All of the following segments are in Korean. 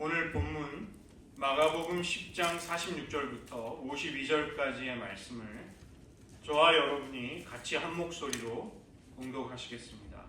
오늘 본문 마가복음 10장 46절부터 52절까지의 말씀을 저와 여러분이 같이 한 목소리로 봉독하시겠습니다.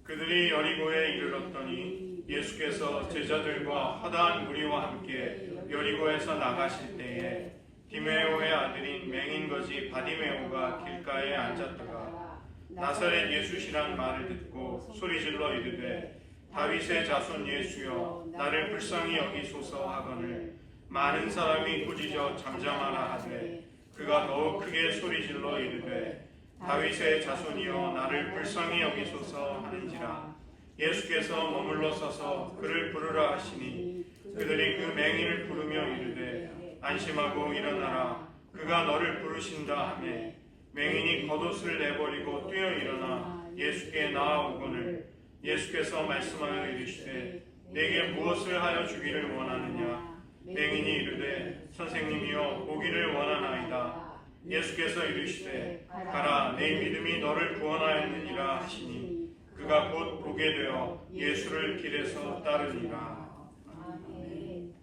그들이 여리고에 이르렀더니 예수께서 제자들과 허다한 무리와 함께 여리고에서 나가실 때에 디메오의 아들인 맹인거지 바디메오가 길가에 앉았다가 나사렛 예수시란 말을 듣고 소리질러 이르되 다윗의 자손 예수여 나를 불쌍히 여기소서 하거늘 많은 사람이 꾸짖어 잠잠하라 하되 그가 더욱 크게 소리질러 이르되 다윗의 자손이여 나를 불쌍히 여기소서 하는지라. 예수께서 머물러 서서 그를 부르라 하시니 그들이 그 맹인을 부르며 이르되 안심하고 일어나라 그가 너를 부르신다 하매 맹인이 겉옷을 내버리고 뛰어 일어나 예수께 나아오거늘 예수께서 말씀하여 이르시되 내게 무엇을 하여 주기를 원하느냐. 맹인이 이르되 선생님이여 보기를 원하나이다. 예수께서 이르시되 가라 내 믿음이 너를 구원하였느니라 하시니 그가 곧 보게 되어 예수를 길에서 따르니라. 아멘.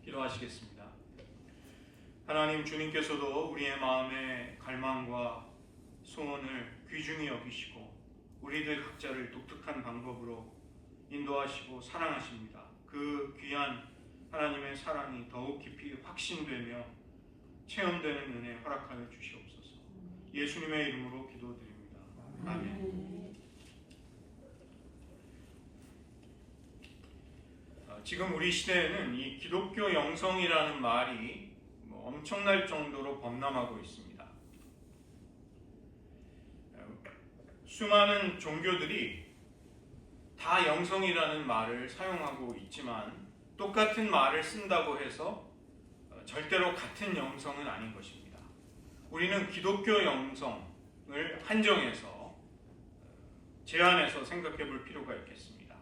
기도하시겠습니다. 하나님, 주님께서도 우리의 마음의 갈망과 소원을 귀중히 여기시고 우리들 각자를 독특한 방법으로 인도하시고 사랑하십니다. 그 귀한 하나님의 사랑이 더욱 깊이 확신되며 체험되는 은혜 허락하여 주시옵소서. 예수님의 이름으로 기도드립니다. 아멘. 지금 우리 시대에는 이 기독교 영성이라는 말이 엄청날 정도로 범람하고 있습니다. 수많은 종교들이 다 영성이라는 말을 사용하고 있지만 똑같은 말을 쓴다고 해서 절대로 같은 영성은 아닌 것입니다. 우리는 기독교 영성을 한정해서 제한해서 생각해 볼 필요가 있겠습니다.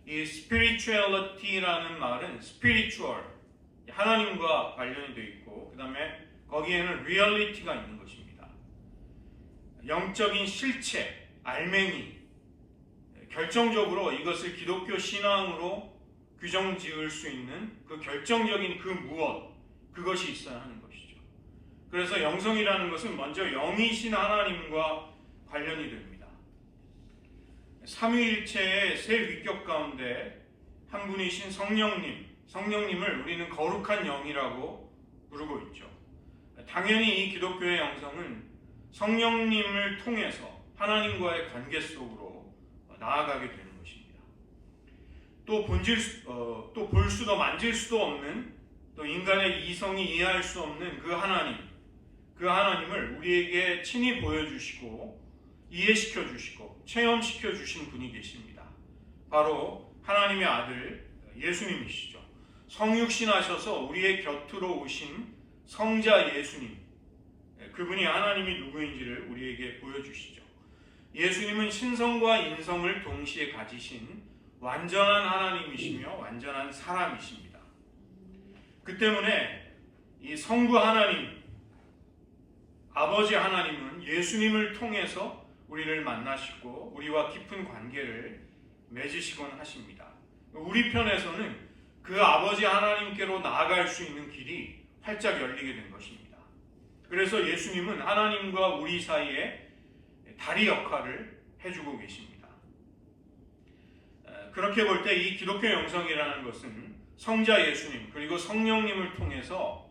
이 spirituality라는 말은 spiritual, 하나님과 관련이 되어 있고 그 다음에 거기에는 reality가 있는 것입니다. 영적인 실체, 알맹이, 결정적으로 이것을 기독교 신앙으로 규정 지을 수 있는 그 결정적인 그 무엇, 그것이 있어야 하는 것이죠. 그래서 영성이라는 것은 먼저 영이신 하나님과 관련이 됩니다. 삼위일체의 세 위격 가운데 한 분이신 성령님을 우리는 거룩한 영이라고 부르고 있죠. 당연히 이 기독교의 영성은 성령님을 통해서 하나님과의 관계 속으로 나아가게 되는 것입니다. 또 볼 수도 만질 수도 없는, 또 인간의 이성이 이해할 수 없는 그 하나님을 우리에게 친히 보여주시고 이해시켜 주시고 체험시켜 주신 분이 계십니다. 바로 하나님의 아들 예수님이시죠. 성육신하셔서 우리의 곁으로 오신 성자 예수님, 그분이 하나님이 누구인지를 우리에게 보여주시죠. 예수님은 신성과 인성을 동시에 가지신 완전한 하나님이시며 완전한 사람이십니다. 그 때문에 이 성부 하나님, 아버지 하나님은 예수님을 통해서 우리를 만나시고 우리와 깊은 관계를 맺으시곤 하십니다. 우리 편에서는 그 아버지 하나님께로 나아갈 수 있는 길이 활짝 열리게 된 것입니다. 그래서 예수님은 하나님과 우리 사이에 다리 역할을 해주고 계십니다. 그렇게 볼 때 이 기독교 영성이라는 것은 성자 예수님 그리고 성령님을 통해서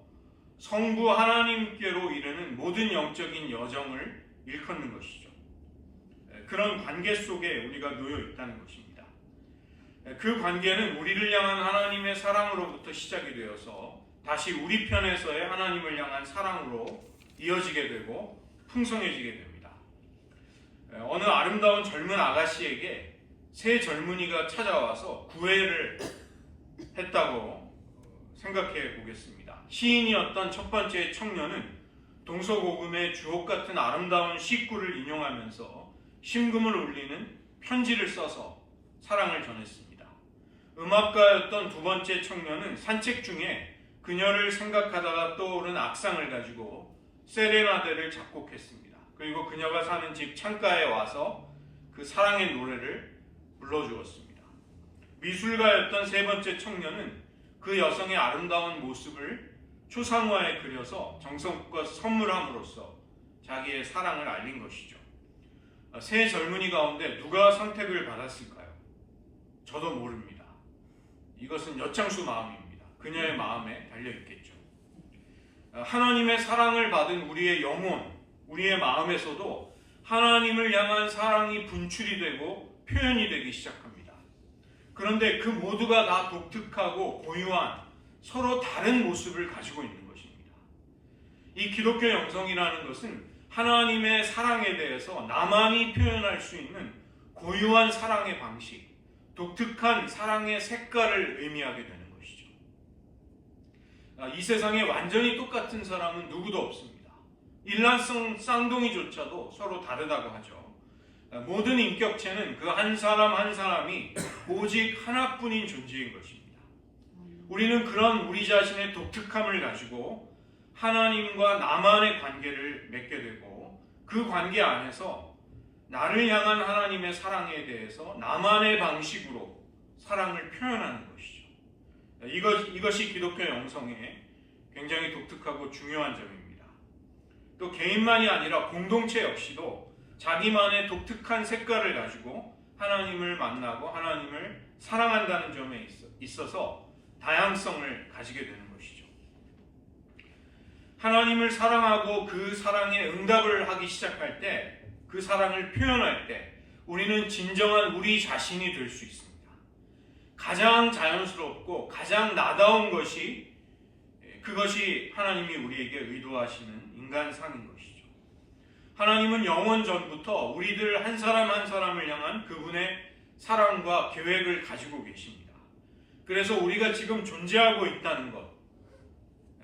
성부 하나님께로 이르는 모든 영적인 여정을 일컫는 것이죠. 그런 관계 속에 우리가 놓여 있다는 것입니다. 그 관계는 우리를 향한 하나님의 사랑으로부터 시작이 되어서 다시 우리 편에서의 하나님을 향한 사랑으로 이어지게 되고 풍성해지게 됩니다. 어느 아름다운 젊은 아가씨에게 새 젊은이가 찾아와서 구애를 했다고 생각해 보겠습니다. 시인이었던 첫 번째 청년은 동서고금의 주옥 같은 아름다운 시구를 인용하면서 심금을 울리는 편지를 써서 사랑을 전했습니다. 음악가였던 두 번째 청년은 산책 중에 그녀를 생각하다가 떠오른 악상을 가지고 세레나데를 작곡했습니다. 그리고 그녀가 사는 집 창가에 와서 그 사랑의 노래를 불러주었습니다. 미술가였던 세 번째 청년은 그 여성의 아름다운 모습을 초상화에 그려서 정성껏 선물함으로써 자기의 사랑을 알린 것이죠. 세 젊은이 가운데 누가 선택을 받았을까요? 저도 모릅니다. 이것은 여창수 마음입니다. 그녀의 마음에 달려있겠죠. 하나님의 사랑을 받은 우리의 영혼, 우리의 마음에서도 하나님을 향한 사랑이 분출이 되고 표현이 되기 시작합니다. 그런데 그 모두가 다 독특하고 고유한 서로 다른 모습을 가지고 있는 것입니다. 이 기독교 영성이라는 것은 하나님의 사랑에 대해서 나만이 표현할 수 있는 고유한 사랑의 방식, 독특한 사랑의 색깔을 의미하게 되는 것이죠. 이 세상에 완전히 똑같은 사람은 누구도 없습니다. 일란성 쌍둥이조차도 서로 다르다고 하죠. 모든 인격체는 그 한 사람 한 사람이 오직 하나뿐인 존재인 것입니다. 우리는 그런 우리 자신의 독특함을 가지고 하나님과 나만의 관계를 맺게 되고 그 관계 안에서 나를 향한 하나님의 사랑에 대해서 나만의 방식으로 사랑을 표현하는 것이죠. 이것이 기독교 영성의 굉장히 독특하고 중요한 점입니다. 또 개인만이 아니라 공동체 역시도 자기만의 독특한 색깔을 가지고 하나님을 만나고 하나님을 사랑한다는 점에 있어서 다양성을 가지게 되는 것이죠. 하나님을 사랑하고 그 사랑에 응답을 하기 시작할 때, 그 사랑을 표현할 때 우리는 진정한 우리 자신이 될 수 있습니다. 가장 자연스럽고 가장 나다운 것이 그것이 하나님이 우리에게 의도하시는 인간상인 것이죠. 하나님은 영원 전부터 우리들 한 사람 한 사람을 향한 그분의 사랑과 계획을 가지고 계십니다. 그래서 우리가 지금 존재하고 있다는 것,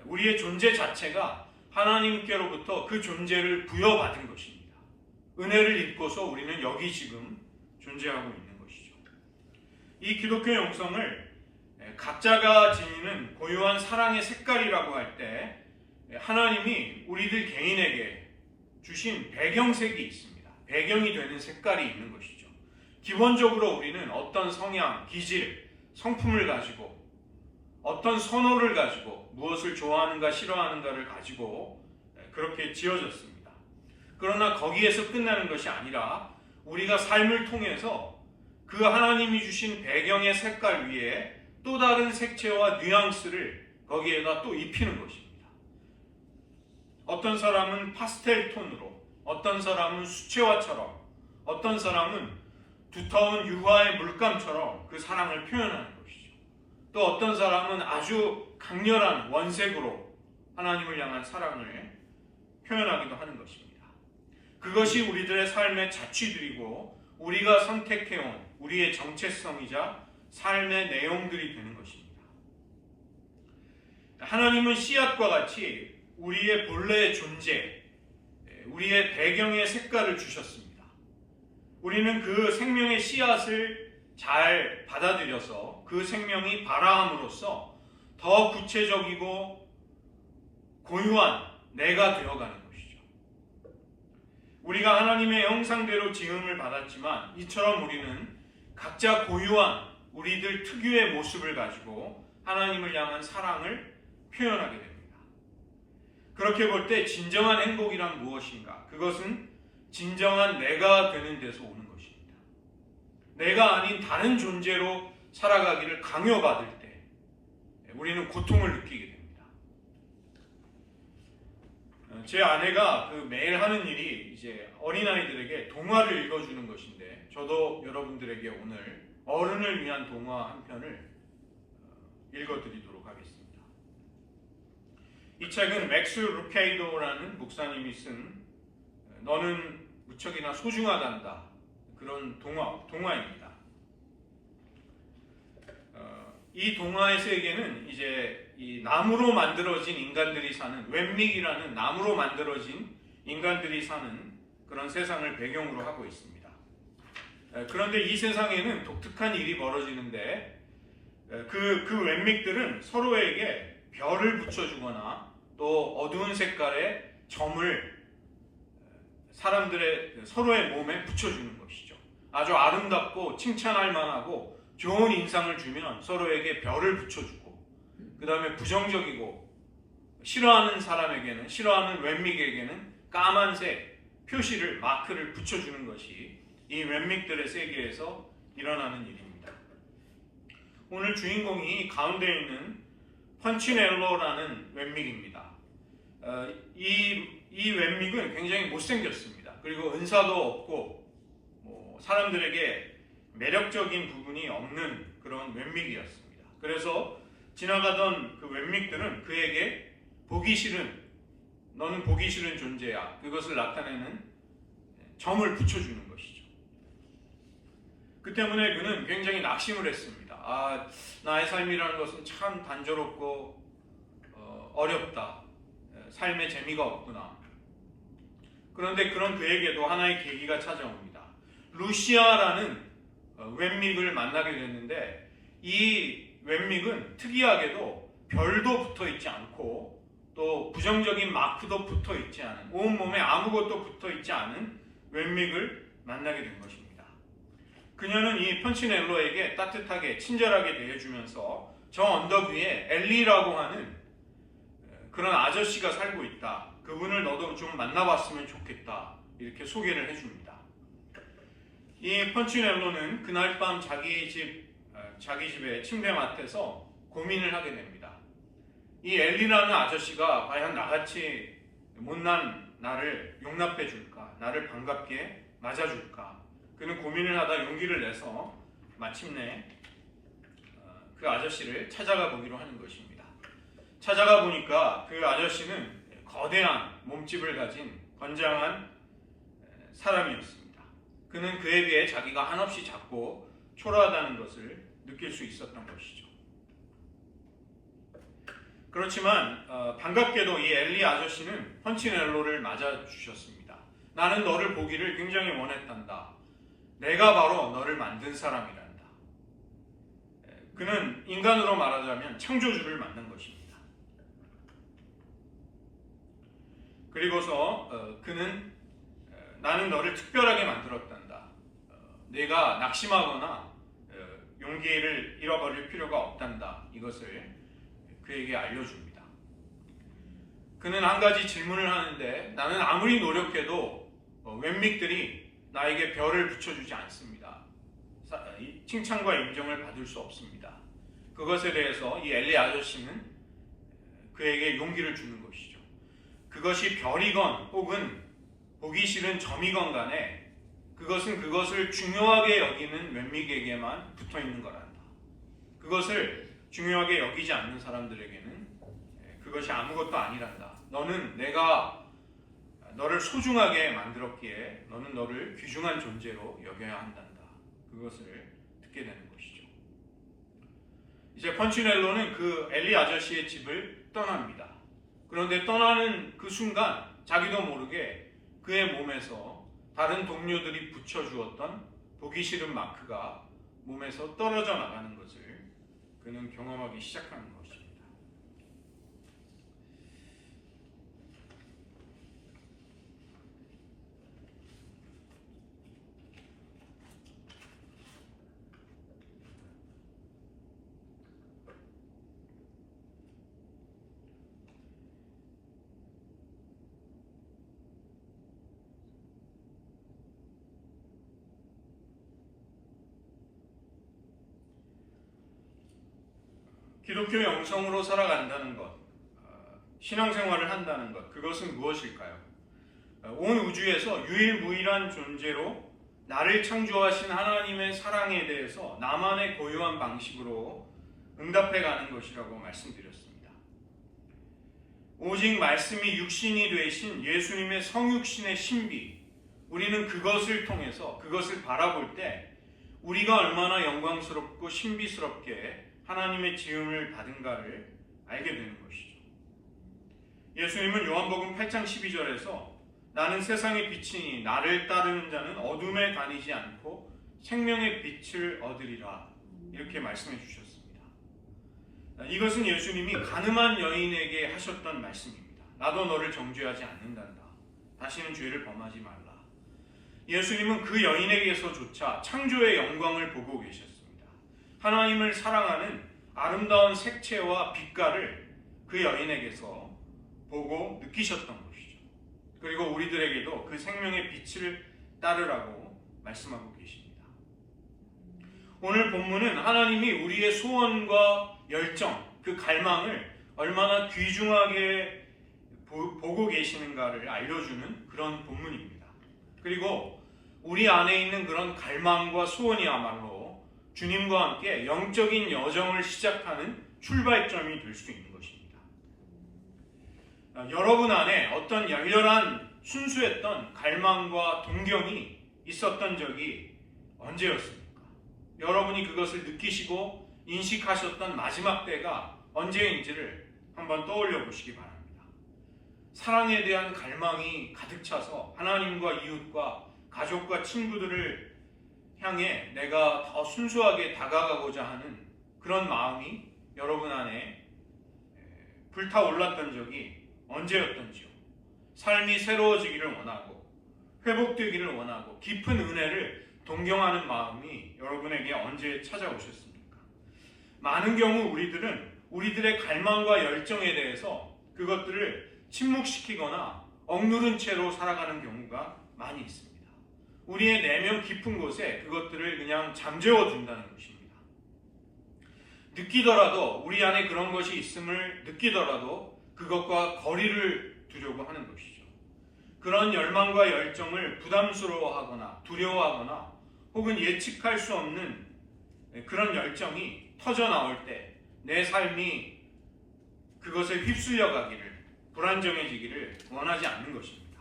우리의 존재 자체가 하나님께로부터 그 존재를 부여받은 것입니다. 은혜를 입고서 우리는 여기 지금 존재하고 있는 것이죠. 이 기독교 영성을 각자가 지니는 고유한 사랑의 색깔이라고 할 때 하나님이 우리들 개인에게 주신 배경색이 있습니다. 배경이 되는 색깔이 있는 것이죠. 기본적으로 우리는 어떤 성향, 기질, 성품을 가지고 어떤 선호를 가지고 무엇을 좋아하는가 싫어하는가를 가지고 그렇게 지어졌습니다. 그러나 거기에서 끝나는 것이 아니라 우리가 삶을 통해서 그 하나님이 주신 배경의 색깔 위에 또 다른 색채와 뉘앙스를 거기에다 또 입히는 것입니다. 어떤 사람은 파스텔 톤으로, 어떤 사람은 수채화처럼, 어떤 사람은 두터운 유화의 물감처럼 그 사랑을 표현하는 것이죠. 또 어떤 사람은 아주 강렬한 원색으로 하나님을 향한 사랑을 표현하기도 하는 것입니다. 그것이 우리들의 삶의 자취들이고 우리가 선택해온 우리의 정체성이자 삶의 내용들이 되는 것입니다. 하나님은 씨앗과 같이 우리의 본래의 존재, 우리의 배경의 색깔을 주셨습니다. 우리는 그 생명의 씨앗을 잘 받아들여서 그 생명이 발화함으로써 더 구체적이고 고유한 내가 되어가는 것이죠. 우리가 하나님의 형상대로 지음을 받았지만 이처럼 우리는 각자 고유한 우리들 특유의 모습을 가지고 하나님을 향한 사랑을 표현하게 됩니다. 그렇게 볼 때 진정한 행복이란 무엇인가? 그것은 진정한 내가 되는 데서 오는 것입니다. 내가 아닌 다른 존재로 살아가기를 강요받을 때 우리는 고통을 느끼게 됩니다. 제 아내가 매일 하는 일이 이제 어린아이들에게 동화를 읽어주는 것인데 저도 여러분들에게 오늘 어른을 위한 동화 한 편을 읽어드리도록 하겠습니다. 이 책은 맥스 루케이도라는 목사님이 쓴 너는 무척이나 소중하단다 그런 동화입니다. 이 동화의 세계는 이제 이 나무로 만들어진 인간들이 사는 웸믹이라는 나무로 만들어진 인간들이 사는 그런 세상을 배경으로 하고 있습니다. 그런데 이 세상에는 독특한 일이 벌어지는데 그 웸믹들은 서로에게 별을 붙여주거나 또 어두운 색깔의 점을 서로의 몸에 붙여주는 것이죠. 아주 아름답고 칭찬할 만하고 좋은 인상을 주면 서로에게 별을 붙여주고, 그 다음에 부정적이고 싫어하는 사람에게는, 싫어하는 웬믹에게는 까만색 표시를, 마크를 붙여주는 것이 이 웬믹들의 세계에서 일어나는 일입니다. 오늘 주인공이 가운데 있는 펀치넬로라는 웬믹입니다. 이 웬믹은 굉장히 못생겼습니다. 그리고 은사도 없고 사람들에게 매력적인 부분이 없는 그런 웬믹이었습니다. 그래서 지나가던 그 웬믹들은 그에게 보기 싫은, 너는 보기 싫은 존재야, 그것을 나타내는 점을 붙여주는 것이죠. 그 때문에 그는 굉장히 낙심을 했습니다. 나의 삶이라는 것은 참 단조롭고 어렵다. 삶에 재미가 없구나. 그런데 그런 그에게도 하나의 계기가 찾아옵니다. 루시아라는 웬믹을 만나게 됐는데, 이 웬믹은 특이하게도 별도 붙어 있지 않고 또 부정적인 마크도 붙어 있지 않은, 온몸에 아무것도 붙어 있지 않은 웬믹을 만나게 된 것입니다. 그녀는 이 펀치넬로에게 따뜻하게 친절하게 대해주면서 저 언덕 위에 엘리라고 하는 그런 아저씨가 살고 있다. 그분을 너도 좀 만나봤으면 좋겠다. 이렇게 소개를 해줍니다. 이 펀치넬로는 그날 밤 자기 집의 침대맡에서 고민을 하게 됩니다. 이 엘리라는 아저씨가 과연 나같이 못난 나를 용납해 줄까? 나를 반갑게 맞아줄까? 그는 고민을 하다 용기를 내서 마침내 그 아저씨를 찾아가 보기로 하는 것입니다. 찾아가 보니까 그 아저씨는 거대한 몸집을 가진 건장한 사람이었습니다. 그는 그에 비해 자기가 한없이 작고 초라하다는 것을 느낄 수 있었던 것이죠. 그렇지만 반갑게도 이 엘리 아저씨는 펀치넬로를 맞아주셨습니다. 나는 너를 보기를 굉장히 원했단다. 내가 바로 너를 만든 사람이란다. 그는 인간으로 말하자면 창조주를 만난 것입니다. 그리고서 그는 나는 너를 특별하게 만들었단다. 내가 낙심하거나 용기를 잃어버릴 필요가 없단다. 이것을 그에게 알려줍니다. 그는 한 가지 질문을 하는데, 나는 아무리 노력해도 웬믹들이 나에게 별을 붙여주지 않습니다. 칭찬과 인정을 받을 수 없습니다. 그것에 대해서 이 엘리 아저씨는 그에게 용기를 주는 것이죠. 그것이 별이건 혹은 보기 싫은 점이건 간에 그것은 그것을 중요하게 여기는 웬믹에게만 붙어있는 거란다. 그것을 중요하게 여기지 않는 사람들에게는 그것이 아무것도 아니란다. 너는 내가 너를 소중하게 만들었기에 너는 너를 귀중한 존재로 여겨야 한단다. 그것을 듣게 되는 것이죠. 이제 펀치넬로는 그 엘리 아저씨의 집을 떠납니다. 그런데 떠나는 그 순간 자기도 모르게 그의 몸에서 다른 동료들이 붙여주었던 보기 싫은 마크가 몸에서 떨어져 나가는 것을 그는 경험하기 시작하는 것입니다. 기독교 영성으로 살아간다는 것, 신앙생활을 한다는 것, 그것은 무엇일까요? 온 우주에서 유일무이한 존재로 나를 창조하신 하나님의 사랑에 대해서 나만의 고유한 방식으로 응답해가는 것이라고 말씀드렸습니다. 오직 말씀이 육신이 되신 예수님의 성육신의 신비, 우리는 그것을 통해서, 그것을 바라볼 때 우리가 얼마나 영광스럽고 신비스럽게 하나님의 지음을 받은가를 알게 되는 것이죠. 예수님은 요한복음 8장 12절에서 나는 세상의 빛이니 나를 따르는 자는 어둠에 다니지 않고 생명의 빛을 얻으리라, 이렇게 말씀해 주셨습니다. 이것은 예수님이 가늠한 여인에게 하셨던 말씀입니다. 나도 너를 정죄하지 않는단다. 다시는 죄를 범하지 말라. 예수님은 그 여인에게서조차 창조의 영광을 보고 계셨습니다. 하나님을 사랑하는 아름다운 색채와 빛깔을 그 여인에게서 보고 느끼셨던 것이죠. 그리고 우리들에게도 그 생명의 빛을 따르라고 말씀하고 계십니다. 오늘 본문은 하나님이 우리의 소원과 열정, 그 갈망을 얼마나 귀중하게 보고 계시는가를 알려주는 그런 본문입니다. 그리고 우리 안에 있는 그런 갈망과 소원이야말로 주님과 함께 영적인 여정을 시작하는 출발점이 될 수 있는 것입니다. 여러분 안에 어떤 열렬한 순수했던 갈망과 동경이 있었던 적이 언제였습니까? 여러분이 그것을 느끼시고 인식하셨던 마지막 때가 언제인지를 한번 떠올려 보시기 바랍니다. 사랑에 대한 갈망이 가득 차서 하나님과 이웃과 가족과 친구들을 향해 내가 더 순수하게 다가가고자 하는 그런 마음이 여러분 안에 불타올랐던 적이 언제였던지요. 삶이 새로워지기를 원하고 회복되기를 원하고 깊은 은혜를 동경하는 마음이 여러분에게 언제 찾아오셨습니까? 많은 경우 우리들의 갈망과 열정에 대해서 그것들을 침묵시키거나 억누른 채로 살아가는 경우가 많이 있습니다. 우리의 내면 깊은 곳에 그것들을 그냥 잠재워 둔다는 것입니다. 느끼더라도 우리 안에 그런 것이 있음을 느끼더라도 그것과 거리를 두려고 하는 것이죠. 그런 열망과 열정을 부담스러워하거나 두려워하거나 혹은 예측할 수 없는 그런 열정이 터져나올 때 내 삶이 그것에 휩쓸려 가기를, 불안정해지기를 원하지 않는 것입니다.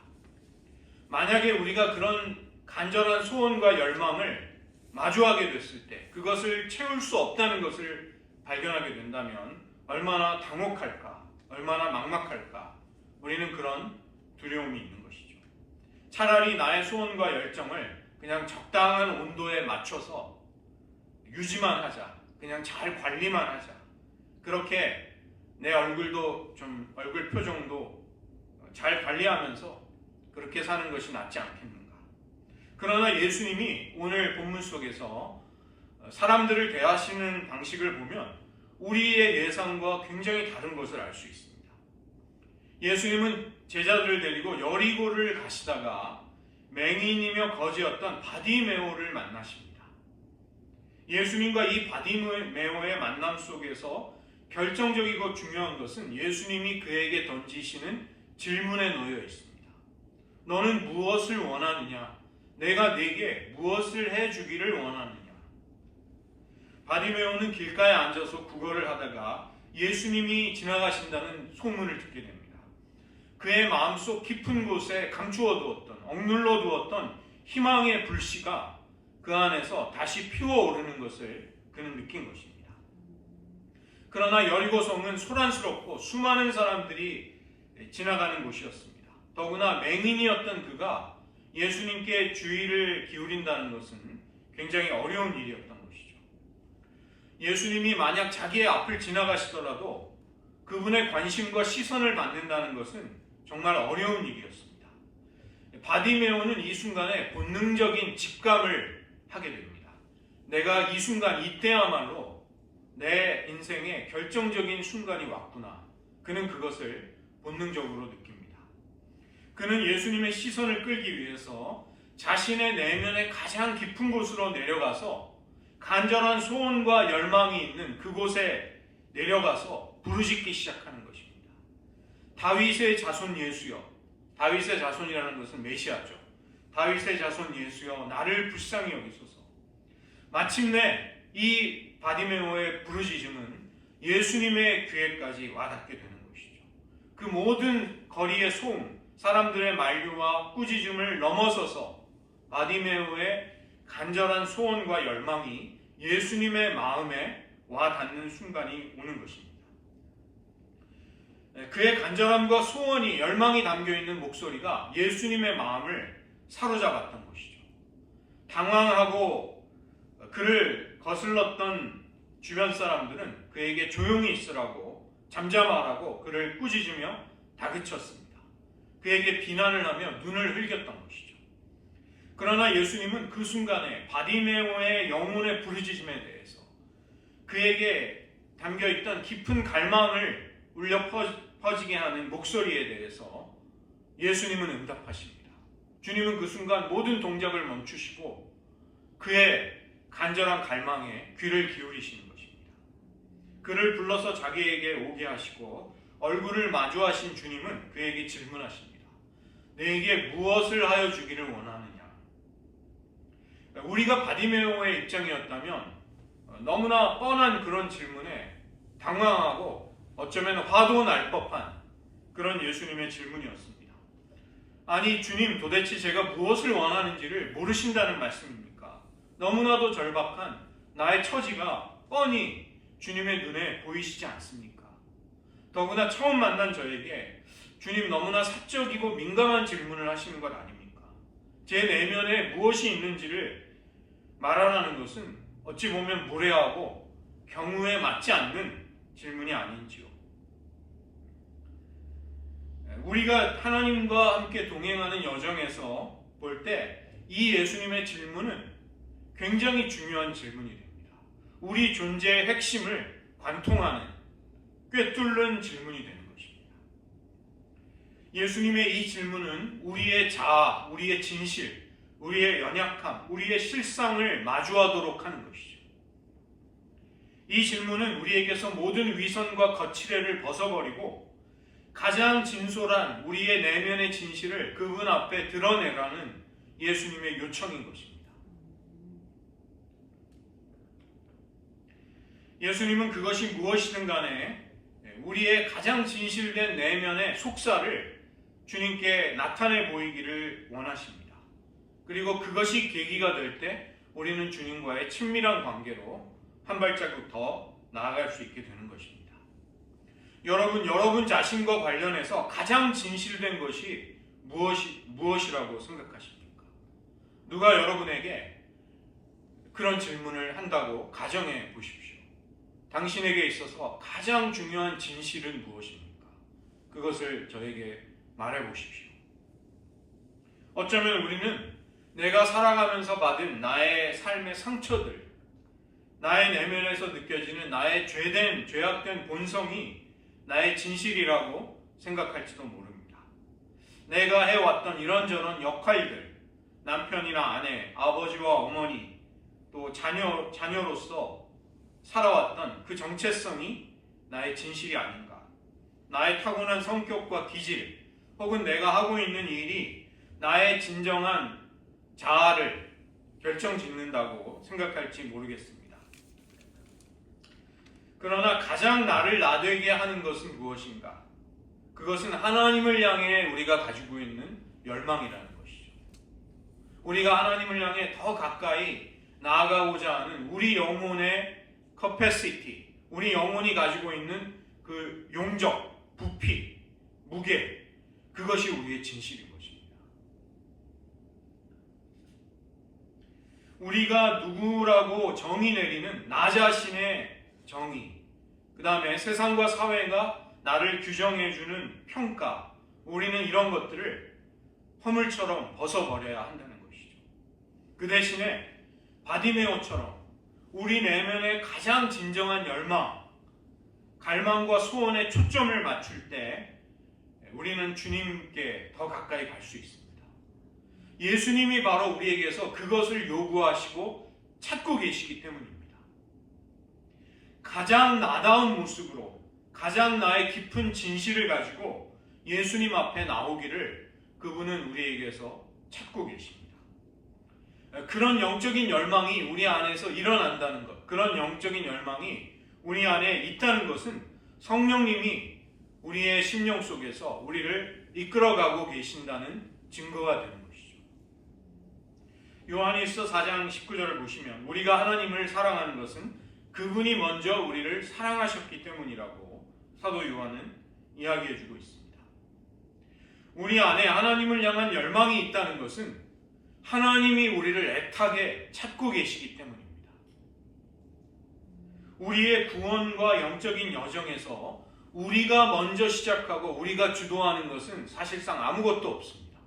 만약에 우리가 그런 간절한 소원과 열망을 마주하게 됐을 때 그것을 채울 수 없다는 것을 발견하게 된다면 얼마나 당혹할까, 얼마나 막막할까, 우리는 그런 두려움이 있는 것이죠. 차라리 나의 소원과 열정을 그냥 적당한 온도에 맞춰서 유지만 하자, 그냥 잘 관리만 하자, 그렇게 내 얼굴 표정도 잘 관리하면서 그렇게 사는 것이 낫지 않겠는가. 그러나 예수님이 오늘 본문 속에서 사람들을 대하시는 방식을 보면 우리의 예상과 굉장히 다른 것을 알 수 있습니다. 예수님은 제자들을 데리고 여리고를 가시다가 맹인이며 거지였던 바디메오를 만나십니다. 예수님과 이 바디메오의 만남 속에서 결정적이고 중요한 것은 예수님이 그에게 던지시는 질문에 놓여 있습니다. 너는 무엇을 원하느냐? 내가 네게 무엇을 해주기를 원하느냐? 바디메오는 길가에 앉아서 구걸을 하다가 예수님이 지나가신다는 소문을 듣게 됩니다. 그의 마음속 깊은 곳에 감추어 두었던, 억눌러 두었던 희망의 불씨가 그 안에서 다시 피어오르는 것을 그는 느낀 것입니다. 그러나 여리고성은 소란스럽고 수많은 사람들이 지나가는 곳이었습니다. 더구나 맹인이었던 그가 예수님께 주의를 기울인다는 것은 굉장히 어려운 일이었던 것이죠. 예수님이 만약 자기의 앞을 지나가시더라도 그분의 관심과 시선을 받는다는 것은 정말 어려운 일이었습니다. 바디메오는 이 순간에 본능적인 직감을 하게 됩니다. 내가 이 순간, 이때야말로 내 인생의 결정적인 순간이 왔구나. 그는 그것을 본능적으로 느낍니다. 그는 예수님의 시선을 끌기 위해서 자신의 내면의 가장 깊은 곳으로 내려가서 간절한 소원과 열망이 있는 그곳에 내려가서 부르짖기 시작하는 것입니다. 다윗의 자손 예수여. 다윗의 자손이라는 것은 메시아죠. 다윗의 자손 예수여, 나를 불쌍히 여기소서. 마침내 이 바디메오의 부르짖음은 예수님의 귀에까지 와닿게 되는 것이죠. 그 모든 거리의 소음, 사람들의 만류와 꾸짖음을 넘어서서 바디메오의 간절한 소원과 열망이 예수님의 마음에 와닿는 순간이 오는 것입니다. 그의 간절함과 소원이, 열망이 담겨있는 목소리가 예수님의 마음을 사로잡았던 것이죠. 당황하고 그를 거슬렀던 주변 사람들은 그에게 조용히 있으라고, 잠잠하라고 그를 꾸짖으며 다그쳤습니다. 그에게 비난을 하며 눈을 흘겼던 것이죠. 그러나 예수님은 그 순간에 바디메오의 영혼의 부르짖음에 대해서, 그에게 담겨있던 깊은 갈망을 울려 퍼지게 하는 목소리에 대해서 예수님은 응답하십니다. 주님은 그 순간 모든 동작을 멈추시고 그의 간절한 갈망에 귀를 기울이시는 것입니다. 그를 불러서 자기에게 오게 하시고 얼굴을 마주하신 주님은 그에게 질문하십니다. 내게 무엇을 하여 주기를 원하느냐? 우리가 바디메오의 입장이었다면 너무나 뻔한 그런 질문에 당황하고 어쩌면 화도 날 법한 그런 예수님의 질문이었습니다. 아니 주님, 도대체 제가 무엇을 원하는지를 모르신다는 말씀입니까? 너무나도 절박한 나의 처지가 뻔히 주님의 눈에 보이시지 않습니까? 더구나 처음 만난 저에게 주님 너무나 사적이고 민감한 질문을 하시는 것 아닙니까? 제 내면에 무엇이 있는지를 말하라는 것은 어찌 보면 무례하고 경우에 맞지 않는 질문이 아닌지요. 우리가 하나님과 함께 동행하는 여정에서 볼 때 이 예수님의 질문은 굉장히 중요한 질문이 됩니다. 우리 존재의 핵심을 관통하는 꿰뚫는 질문이 되는 것입니다. 예수님의 이 질문은 우리의 자아, 우리의 진실, 우리의 연약함, 우리의 실상을 마주하도록 하는 것이죠. 이 질문은 우리에게서 모든 위선과 거칠애를 벗어버리고 가장 진솔한 우리의 내면의 진실을 그분 앞에 드러내라는 예수님의 요청인 것입니다. 예수님은 그것이 무엇이든 간에 우리의 가장 진실된 내면의 속사를 주님께 나타내 보이기를 원하십니다. 그리고 그것이 계기가 될 때 우리는 주님과의 친밀한 관계로 한 발자국 더 나아갈 수 있게 되는 것입니다. 여러분 자신과 관련해서 가장 진실된 것이 무엇이라고 생각하십니까? 누가 여러분에게 그런 질문을 한다고 가정해 보십시오. 당신에게 있어서 가장 중요한 진실은 무엇입니까? 그것을 저에게 말해 보십시오. 어쩌면 우리는 내가 살아가면서 받은 나의 삶의 상처들, 나의 내면에서 느껴지는 나의 죄악된 본성이 나의 진실이라고 생각할지도 모릅니다. 내가 해왔던 이런저런 역할들, 남편이나 아내, 아버지와 어머니, 또 자녀로서 살아왔던 그 정체성이 나의 진실이 아닌가. 나의 타고난 성격과 기질, 혹은 내가 하고 있는 일이 나의 진정한 자아를 결정짓는다고 생각할지 모르겠습니다. 그러나 가장 나를 나되게 하는 것은 무엇인가? 그것은 하나님을 향해 우리가 가지고 있는 열망이라는 것이죠. 우리가 하나님을 향해 더 가까이 나아가고자 하는 우리 영혼의 capacity, 우리 영혼이 가지고 있는 그 용적, 부피, 무게, 그것이 우리의 진실인 것입니다. 우리가 누구라고 정의 내리는 나 자신의 정의, 그 다음에 세상과 사회가 나를 규정해주는 평가, 우리는 이런 것들을 허물처럼 벗어버려야 한다는 것이죠. 그 대신에 바디메오처럼 우리 내면의 가장 진정한 열망, 갈망과 소원에 초점을 맞출 때 우리는 주님께 더 가까이 갈 수 있습니다. 예수님이 바로 우리에게서 그것을 요구하시고 찾고 계시기 때문입니다. 가장 나다운 모습으로 가장 나의 깊은 진실을 가지고 예수님 앞에 나오기를 그분은 우리에게서 찾고 계십니다. 그런 영적인 열망이 우리 안에서 일어난다는 것, 그런 영적인 열망이 우리 안에 있다는 것은 성령님이 우리의 심령 속에서 우리를 이끌어가고 계신다는 증거가 되는 것이죠. 요한일서 4장 19절을 보시면 우리가 하나님을 사랑하는 것은 그분이 먼저 우리를 사랑하셨기 때문이라고 사도 요한은 이야기해주고 있습니다. 우리 안에 하나님을 향한 열망이 있다는 것은 하나님이 우리를 애타게 찾고 계시기 때문입니다. 우리의 구원과 영적인 여정에서 우리가 먼저 시작하고 우리가 주도하는 것은 사실상 아무것도 없습니다.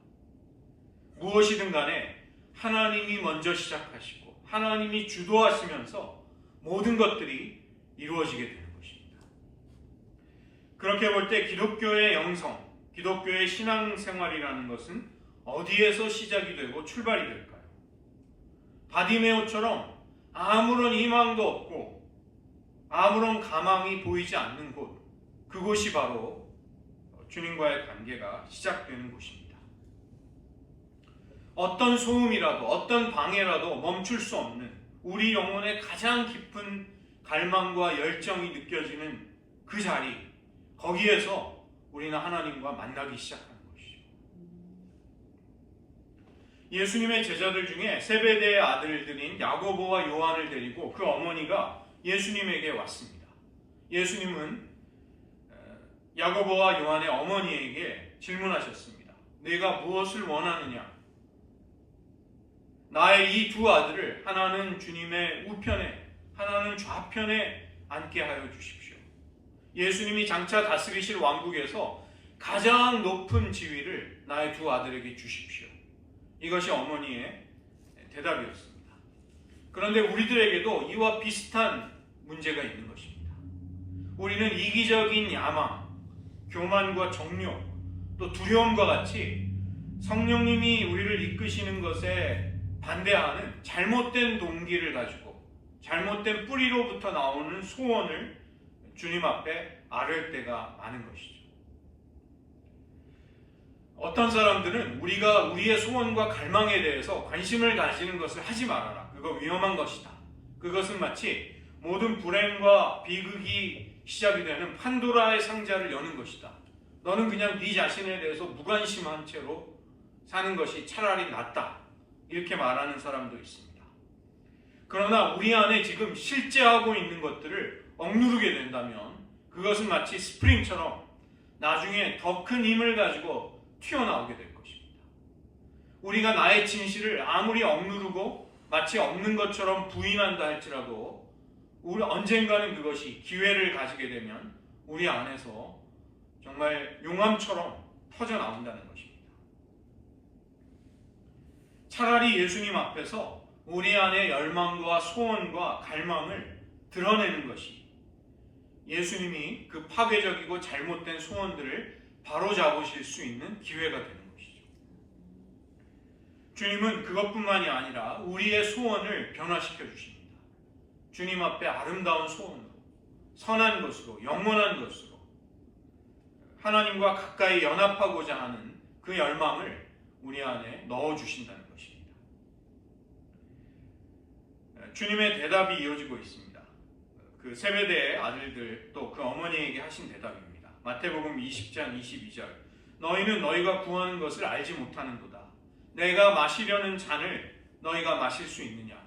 무엇이든 간에 하나님이 먼저 시작하시고 하나님이 주도하시면서 모든 것들이 이루어지게 되는 것입니다. 그렇게 볼 때 기독교의 영성, 기독교의 신앙생활이라는 것은 어디에서 시작이 되고 출발이 될까요? 바디메오처럼 아무런 희망도 없고 아무런 가망이 보이지 않는 곳, 그곳이 바로 주님과의 관계가 시작되는 곳입니다. 어떤 소음이라도 어떤 방해라도 멈출 수 없는 우리 영혼의 가장 깊은 갈망과 열정이 느껴지는 그 자리, 거기에서 우리는 하나님과 만나기 시작하는 것이죠. 예수님의 제자들 중에 세베대의 아들들인 야고보와 요한을 데리고 그 어머니가 예수님에게 왔습니다. 예수님은 야고보와 요한의 어머니에게 질문하셨습니다. 내가 무엇을 원하느냐? 나의 이 두 아들을 하나는 주님의 우편에 하나는 좌편에 앉게 하여 주십시오. 예수님이 장차 다스리실 왕국에서 가장 높은 지위를 나의 두 아들에게 주십시오. 이것이 어머니의 대답이었습니다. 그런데 우리들에게도 이와 비슷한 문제가 있는 것입니다. 우리는 이기적인 야망, 교만과 정욕, 또 두려움과 같이 성령님이 우리를 이끄시는 것에 반대하는 잘못된 동기를 가지고 잘못된 뿌리로부터 나오는 소원을 주님 앞에 아뢰을 때가 많은 것이죠. 어떤 사람들은 우리가 우리의 소원과 갈망에 대해서 관심을 가지는 것을 하지 말아라. 그거 위험한 것이다. 그것은 마치 모든 불행과 비극이 시작이 되는 판도라의 상자를 여는 것이다. 너는 그냥 네 자신에 대해서 무관심한 채로 사는 것이 차라리 낫다. 이렇게 말하는 사람도 있습니다. 그러나 우리 안에 지금 실제하고 있는 것들을 억누르게 된다면 그것은 마치 스프링처럼 나중에 더 큰 힘을 가지고 튀어나오게 될 것입니다. 우리가 나의 진실을 아무리 억누르고 마치 없는 것처럼 부인한다 할지라도 우리 언젠가는 그것이 기회를 가지게 되면 우리 안에서 정말 용암처럼 터져나온다는 것입니다. 차라리 예수님 앞에서 우리 안의 열망과 소원과 갈망을 드러내는 것이 예수님이 그 파괴적이고 잘못된 소원들을 바로잡으실 수 있는 기회가 되는 것이죠. 주님은 그것뿐만이 아니라 우리의 소원을 변화시켜 주십니다. 주님 앞에 아름다운 소원으로, 선한 것으로, 영원한 것으로 하나님과 가까이 연합하고자 하는 그 열망을 우리 안에 넣어주신다는 것입니다. 주님의 대답이 이어지고 있습니다. 그 세베대의 아들들 또 그 어머니에게 하신 대답입니다. 마태복음 20장 22절 너희는 너희가 구하는 것을 알지 못하는도다. 내가 마시려는 잔을 너희가 마실 수 있느냐?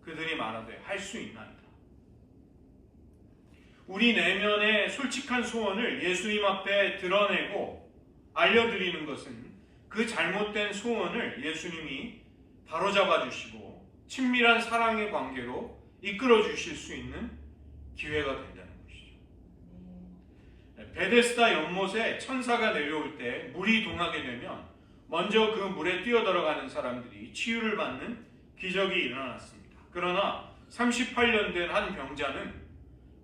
그들이 말하되 할 수 있나이다. 우리 내면의 솔직한 소원을 예수님 앞에 드러내고 알려드리는 것은 그 잘못된 소원을 예수님이 바로잡아 주시고 친밀한 사랑의 관계로 이끌어 주실 수 있는 기회가 된다는 것이죠. 베데스다 연못에 천사가 내려올 때 물이 동하게 되면 먼저 그 물에 뛰어들어가는 사람들이 치유를 받는 기적이 일어났습니다. 그러나 38년 된 한 병자는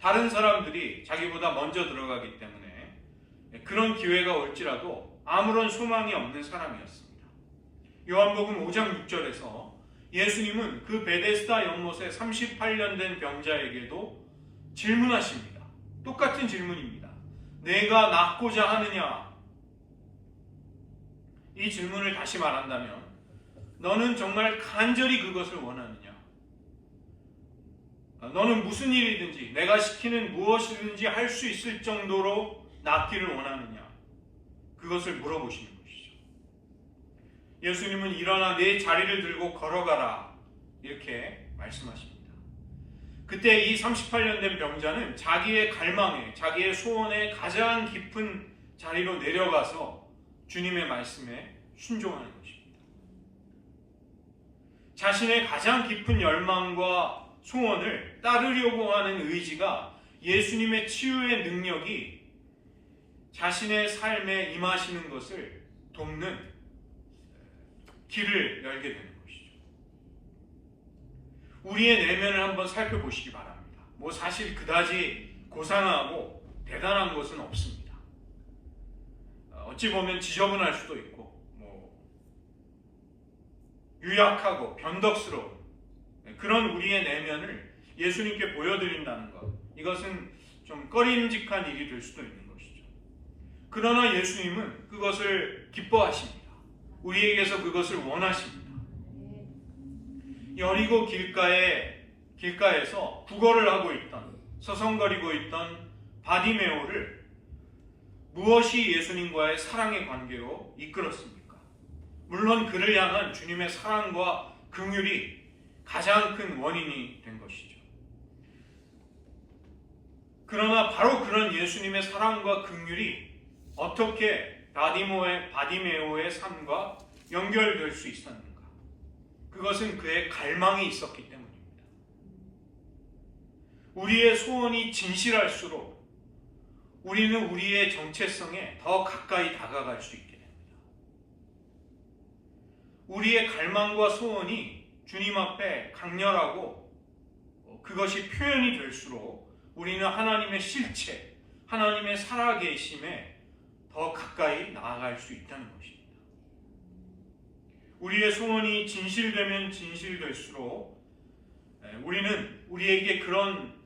다른 사람들이 자기보다 먼저 들어가기 때문에 그런 기회가 올지라도 아무런 소망이 없는 사람이었습니다. 요한복음 5장 6절에서 예수님은 그 베데스다 연못에 38년 된 병자에게도 질문하십니다. 똑같은 질문입니다. 내가 낫고자 하느냐? 이 질문을 다시 말한다면 너는 정말 간절히 그것을 원하느냐? 너는 무슨 일이든지 내가 시키는 무엇이든지 할 수 있을 정도로 낫기를 원하느냐? 그것을 물어보시는 것이죠. 예수님은 일어나 내 자리를 들고 걸어가라 이렇게 말씀하십니다. 그때 이 38년 된 병자는 자기의 갈망에 자기의 소원에 가장 깊은 자리로 내려가서 주님의 말씀에 순종하는 것입니다. 자신의 가장 깊은 열망과 소원을 따르려고 하는 의지가 예수님의 치유의 능력이 자신의 삶에 임하시는 것을 돕는 길을 열게 되는 것이죠. 우리의 내면을 한번 살펴보시기 바랍니다. 뭐 사실 그다지 고상하고 대단한 것은 없습니다. 어찌 보면 지저분할 수도 있고 유약하고 변덕스러운 그런 우리의 내면을 예수님께 보여드린다는 것, 이것은 좀 꺼림직한 일이 될 수도 있는 것이죠. 그러나 예수님은 그것을 기뻐하십니다. 우리에게서 그것을 원하십니다. 여리고 길가에서 구걸을 하고 있던, 서성거리고 있던 바디메오를 무엇이 예수님과의 사랑의 관계로 이끌었습니까? 물론 그를 향한 주님의 사랑과 긍휼이 가장 큰 원인이 된 것이죠. 그러나 바로 그런 예수님의 사랑과 긍휼이 어떻게 바디메오의 삶과 연결될 수 있었는가? 그것은 그의 갈망이 있었기 때문입니다. 우리의 소원이 진실할수록 우리는 우리의 정체성에 더 가까이 다가갈 수 있게 됩니다. 우리의 갈망과 소원이 주님 앞에 강렬하고 그것이 표현이 될수록 우리는 하나님의 실체, 하나님의 살아계심에 더 가까이 나아갈 수 있다는 것입니다. 우리의 소원이 진실되면 진실될수록 우리는 우리에게 그런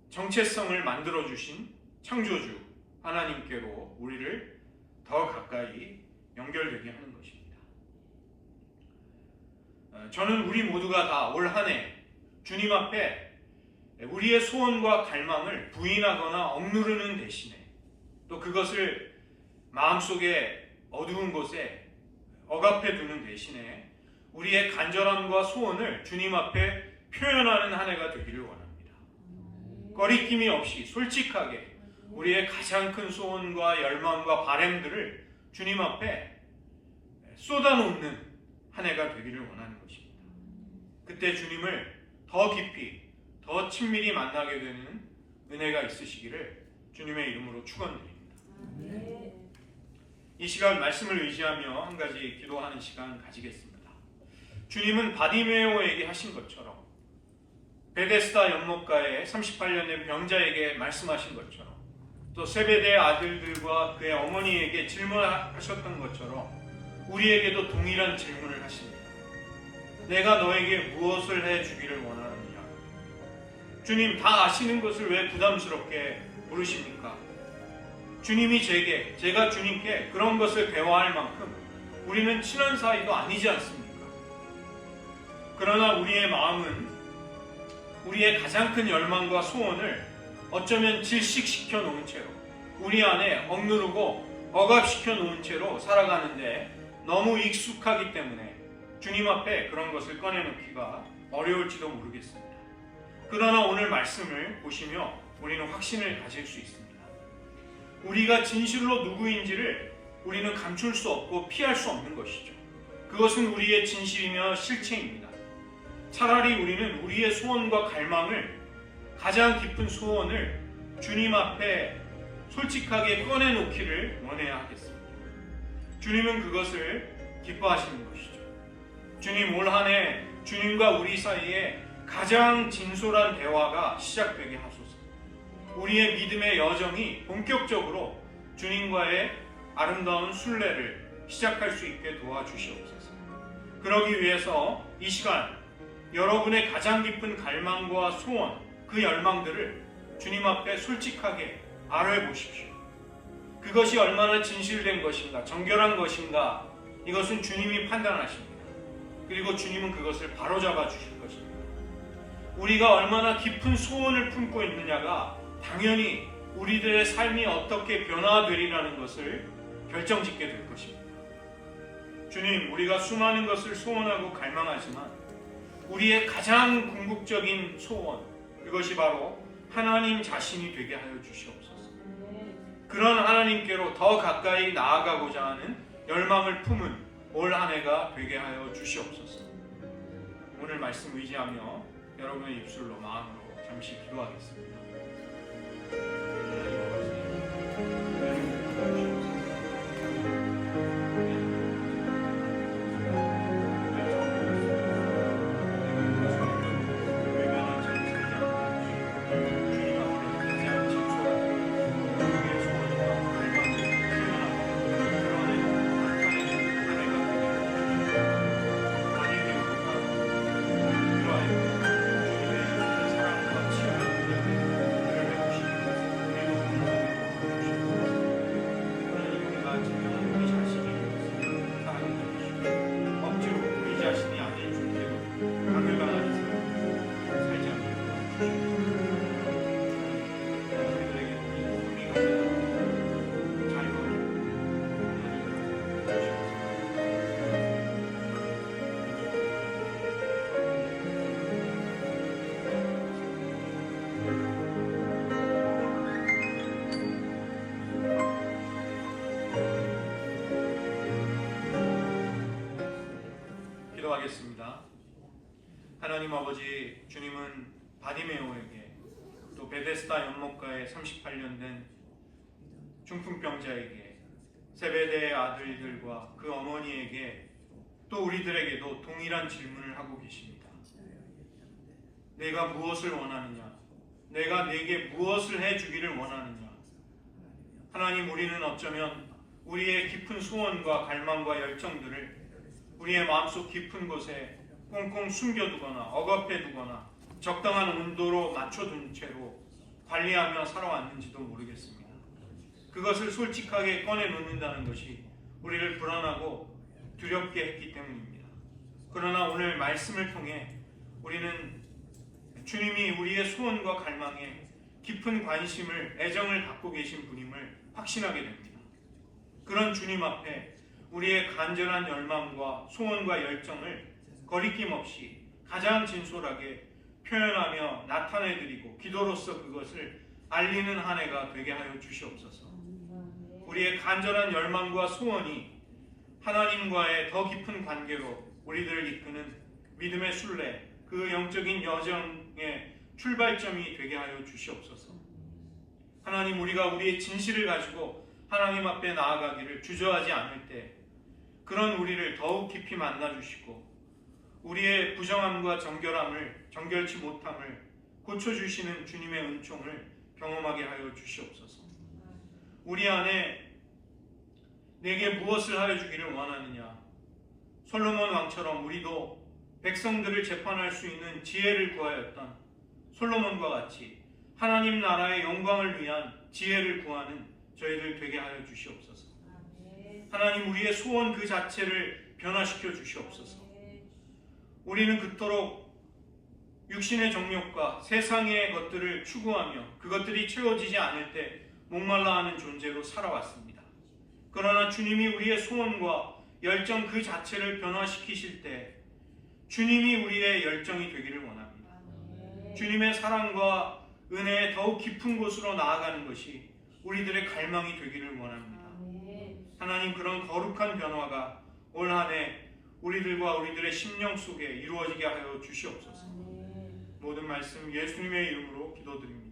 정체성을 만들어주신 창조주 하나님께로 우리를 더 가까이 연결되게 하는 것입니다. 저는 우리 모두가 다 올 한 해 주님 앞에 우리의 소원과 갈망을 부인하거나 억누르는 대신에 또 그것을 마음속에 어두운 곳에 억압해 두는 대신에 우리의 간절함과 소원을 주님 앞에 표현하는 한 해가 되기를 원합니다. 거리낌이 없이 솔직하게 우리의 가장 큰 소원과 열망과 바램들을 주님 앞에 쏟아놓는 한 해가 되기를 원하는 것입니다. 그때 주님을 더 깊이, 더 친밀히 만나게 되는 은혜가 있으시기를 주님의 이름으로 축원드립니다. 이 시간 말씀을 의지하며 한 가지 기도하는 시간 가지겠습니다. 주님은 바디메오에게 하신 것처럼 베데스다 연못가에 38년 된 병자에게 말씀하신 것처럼 또 세베대의 아들들과 그의 어머니에게 질문하셨던 것처럼 우리에게도 동일한 질문을 하십니다. 내가 너에게 무엇을 해주기를 원하느냐? 주님, 다 아시는 것을 왜 부담스럽게 물으십니까? 주님이 제가 주님께 그런 것을 대화할 만큼 우리는 친한 사이도 아니지 않습니까? 그러나 우리의 마음은 우리의 가장 큰 열망과 소원을 어쩌면 질식시켜 놓은 채로 우리 안에 억누르고 억압시켜 놓은 채로 살아가는데 너무 익숙하기 때문에 주님 앞에 그런 것을 꺼내놓기가 어려울지도 모르겠습니다. 그러나 오늘 말씀을 보시며 우리는 확신을 가질 수 있습니다. 우리가 진실로 누구인지를 우리는 감출 수 없고 피할 수 없는 것이죠. 그것은 우리의 진실이며 실체입니다. 차라리 우리는 우리의 소원과 갈망을, 가장 깊은 소원을 주님 앞에 솔직하게 꺼내놓기를 원해야 하겠습니다. 주님은 그것을 기뻐하시는 것이죠. 주님, 올 한 해 주님과 우리 사이에 가장 진솔한 대화가 시작되게 하소서. 우리의 믿음의 여정이 본격적으로 주님과의 아름다운 순례를 시작할 수 있게 도와주시옵소서. 그러기 위해서 이 시간 여러분의 가장 깊은 갈망과 소원, 그 열망들을 주님 앞에 솔직하게 아뢰보십시오. 그것이 얼마나 진실된 것인가, 정결한 것인가, 이것은 주님이 판단하십니다. 그리고 주님은 그것을 바로잡아 주실 것입니다. 우리가 얼마나 깊은 소원을 품고 있느냐가 당연히 우리들의 삶이 어떻게 변화되리라는 것을 결정짓게 될 것입니다. 주님, 우리가 수많은 것을 소원하고 갈망하지만 우리의 가장 궁극적인 소원, 그것이 바로 하나님 자신이 되게 하여 주시옵소서. 그런 하나님께로 더 가까이 나아가고자 하는 열망을 품은 올 한 해가 되게 하여 주시옵소서. 오늘 말씀 의지하며 여러분의 입술로 마음으로 잠시 기도하겠습니다. 기도하겠습니다. 하나님 아버지, 주님은 바디메오에게 또 베데스다 연못가에 38년 된 중풍병자에게 세베대의 아들들과 그 어머니에게 또 우리들에게도 동일한 질문을 하고 계십니다. 내가 무엇을 원하느냐? 내가 내게 무엇을 해주기를 원하느냐? 하나님, 우리는 어쩌면 우리의 깊은 소원과 갈망과 열정들을 우리의 마음속 깊은 곳에 꽁꽁 숨겨두거나 억압해두거나 적당한 온도로 맞춰둔 채로 관리하며 살아왔는지도 모르겠습니다. 그것을 솔직하게 꺼내놓는다는 것이 우리를 불안하고 두렵게 했기 때문입니다. 그러나 오늘 말씀을 통해 우리는 주님이 우리의 소원과 갈망에 깊은 관심을, 애정을 갖고 계신 분임을 확신하게 됩니다. 그런 주님 앞에 우리의 간절한 열망과 소원과 열정을 거리낌 없이 가장 진솔하게 표현하며 나타내드리고 기도로서 그것을 알리는 한 해가 되게 하여 주시옵소서. 우리의 간절한 열망과 소원이 하나님과의 더 깊은 관계로 우리들을 이끄는 믿음의 순례, 그 영적인 여정의 출발점이 되게 하여 주시옵소서. 하나님, 우리가 우리의 진실을 가지고 하나님 앞에 나아가기를 주저하지 않을 때 그런 우리를 더욱 깊이 만나주시고 우리의 부정함과 정결치 못함을 고쳐주시는 주님의 은총을 경험하게 하여 주시옵소서. 우리 안에 내게 무엇을 하여 주기를 원하느냐? 솔로몬 왕처럼 우리도 백성들을 재판할 수 있는 지혜를 구하였던 솔로몬과 같이 하나님 나라의 영광을 위한 지혜를 구하는 저희들 되게 하여 주시옵소서. 하나님, 우리의 소원 그 자체를 변화시켜 주시옵소서. 우리는 그토록 육신의 정욕과 세상의 것들을 추구하며 그것들이 채워지지 않을 때 목말라 하는 존재로 살아왔습니다. 그러나 주님이 우리의 소원과 열정 그 자체를 변화시키실 때 주님이 우리의 열정이 되기를 원합니다. 주님의 사랑과 은혜의 더욱 깊은 곳으로 나아가는 것이 우리들의 갈망이 되기를 원합니다. 하나님, 그런 거룩한 변화가 올 한 해 우리들과 우리들의 심령 속에 이루어지게 하여 주시옵소서. 모든 말씀 예수님의 이름으로 기도드립니다.